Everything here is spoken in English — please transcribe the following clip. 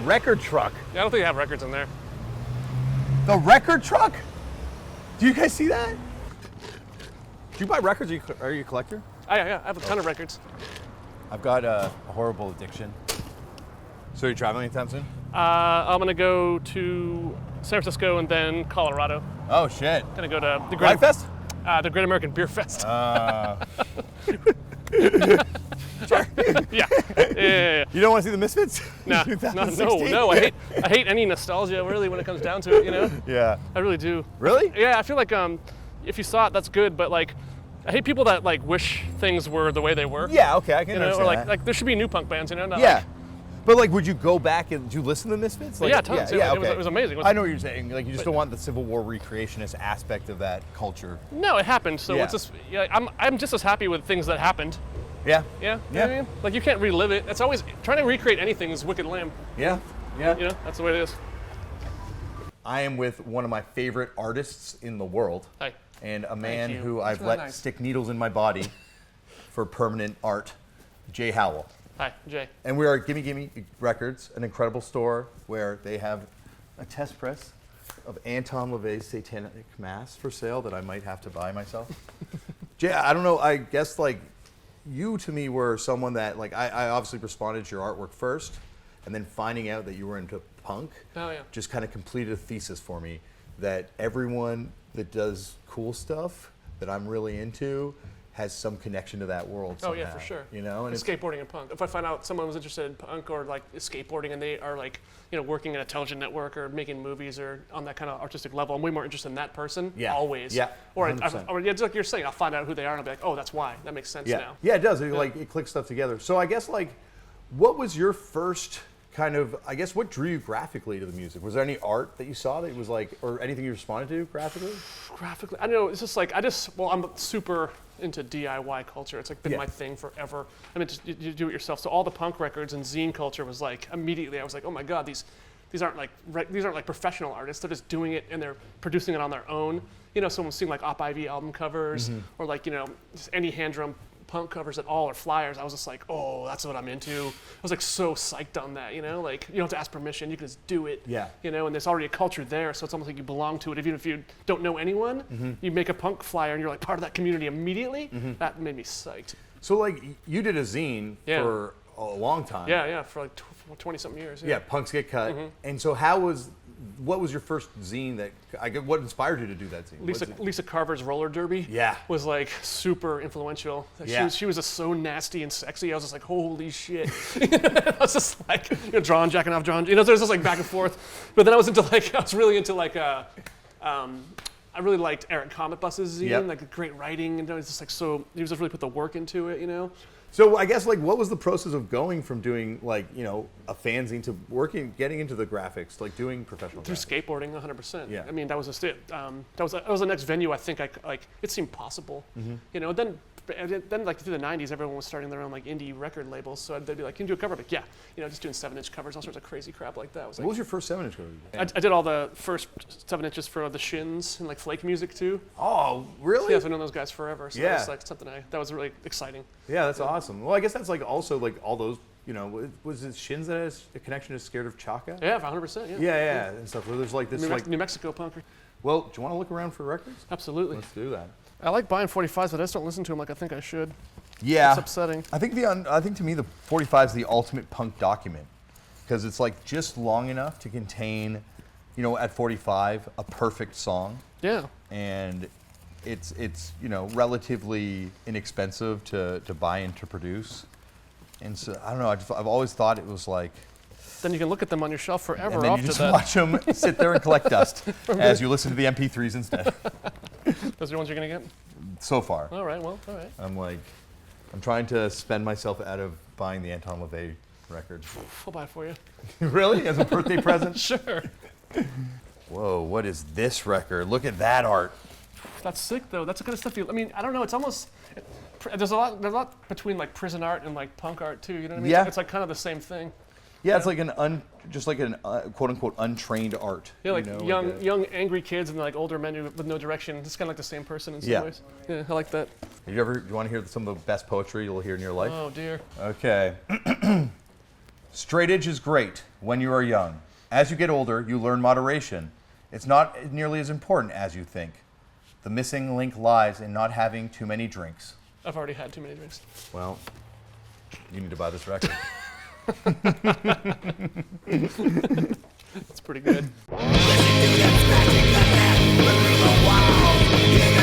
record truck. Yeah, I don't think they have records in there. The record truck? Do you guys see that? Do you buy records? Are you a collector? Yeah, I have a ton of records. I've got a horrible addiction. So are you traveling anytime soon? I'm gonna go to San Francisco and then Colorado. Oh shit. Gonna go to the Great Fest? The Great American Beer Fest. Sure. Yeah. You don't want to see the Misfits? Nah, no. I hate any nostalgia really when it comes down to it. You know? Yeah. I really do. Really? Yeah, I feel like if you saw it, that's good. But like, I hate people that like wish things were the way they were. Yeah. Okay, I can You know, understand or that. like there should be new punk bands. You know? Not Yeah. like, But like, would you go back and do you listen to the Misfits? Like, yeah, tons. Yeah, It was amazing. I know what you're saying. Like, you just don't want the Civil War recreationist aspect of that culture. No, it happened. So Yeah. it's just, I'm just as happy with things that happened. Yeah. Yeah. You know what I mean? Like you can't relive it. It's always trying to recreate anything is wicked lame. Yeah. Yeah. You know, that's the way it is. I am with one of my favorite artists in the world. Hi. And a man you. who That's I've really let nice. stick needles in my body for permanent art, Jay Howell. Hi, Jay. And we are at Gimme Records, an incredible store where they have a test press of Anton LaVey's Satanic Mass for sale that I might have to buy myself. Jay, I don't know, I guess like you to me were someone that like I obviously responded to your artwork first, and then finding out that you were into punk just kind of completed a thesis for me that everyone that does cool stuff that I'm really into has some connection to that world somehow. Oh yeah, for sure. You know, and skateboarding and punk. If I find out someone was interested in punk or like skateboarding and they are like, you know, working at a television network or making movies or on that kind of artistic level, I'm way more interested in that person. Yeah. Always. Yeah. Or yeah, just like you're saying, I'll find out who they are and I'll be like, oh, that's why. That makes sense now. Yeah, it does. Like it clicks stuff together. So I guess like, what was your first kind of? I guess what drew you graphically to the music? Was there any art that you saw that was like, or anything you responded to graphically? Graphically, I don't know. It's just like I'm super into DIY culture. It's like been my thing forever. I mean, just you do it yourself. So all the punk records and zine culture was like immediately. I was like, oh my god, these aren't like professional artists. They're just doing it and they're producing it on their own. You know, someone's seeing like Op Ivy album covers or like just any hand drum punk covers at all or flyers. I was just like, oh, that's what I'm into. I was like so psyched on that. You know, like you don't have to ask permission. You can just do it. Yeah. You know, and there's already a culture there, so it's almost like you belong to it. Even if you don't know anyone, you make a punk flyer and you're like part of that community immediately. That made me psyched. So like you did a zine for a long time. Yeah, for like 20-something years. Yeah, Punks Get Cut. And so what was your first zine what inspired you to do that zine? Lisa Carver's roller derby was like super influential. She was just so nasty and sexy. I was just like, holy shit. I was just like, jacking off John. There's just like back and forth. But then I was really into like I really liked Eric Comet Bus's zine, like great writing, and it's just like so he was just really put the work into it, So I guess like what was the process of going from doing like, a fanzine to getting into the graphics, like doing professional through graphics? skateboarding 100%. Yeah. I mean, that was just it. That was the next venue I think it seemed possible. Then like through the 90s, everyone was starting their own like indie record labels. So they'd be like, can you do a cover? Like, yeah, just doing 7-inch covers, all sorts of crazy crap like that. What was your first 7-inch cover? I did all the first 7 inches for the Shins and like Flake Music too. Oh, really? Yeah, I've known those guys forever. So that was like something that was really exciting. Yeah, that's awesome. Well, I guess that's like also like all those, was it Shins that has a connection to Scared of Chaka? Yeah, 100%. Yeah, and stuff. So there's like this New Mexico punker. Well, do you want to look around for records? Absolutely. Let's do that. I like buying 45s, but I just don't listen to them like I think I should. Yeah. It's upsetting. I think to me the 45 is the ultimate punk document because it's like just long enough to contain, at 45 a perfect song. Yeah. And it's relatively inexpensive to buy and to produce. And so I don't know, I've always thought it was like. Then you can look at them on your shelf forever. And then you just watch them sit there and collect dust as you listen to the MP3s instead. Those are the ones you're gonna get? So far. All right, well, all right. I'm trying to spend myself out of buying the Anton LaVey record. I'll buy it for you. Really? As a birthday present? Sure. Whoa, what is this record? Look at that art. That's sick though. That's the kind of stuff I don't know, it's almost, there's a lot between like prison art and like punk art too, you know what I mean? Yeah. It's like kind of the same thing. Yeah, it's like just like an quote unquote untrained art. Yeah, like young angry kids and like older men with no direction. It's kind of like the same person in some ways. Yeah, I like that. Do you want to hear some of the best poetry you'll hear in your life? Oh dear. Okay. Straightage is great when you are young. As you get older, you learn moderation. It's not nearly as important as you think. The missing link lies in not having too many drinks. I've already had too many drinks. Well, you need to buy this record. That's pretty good. Listen to them scratching the net, believe a wow.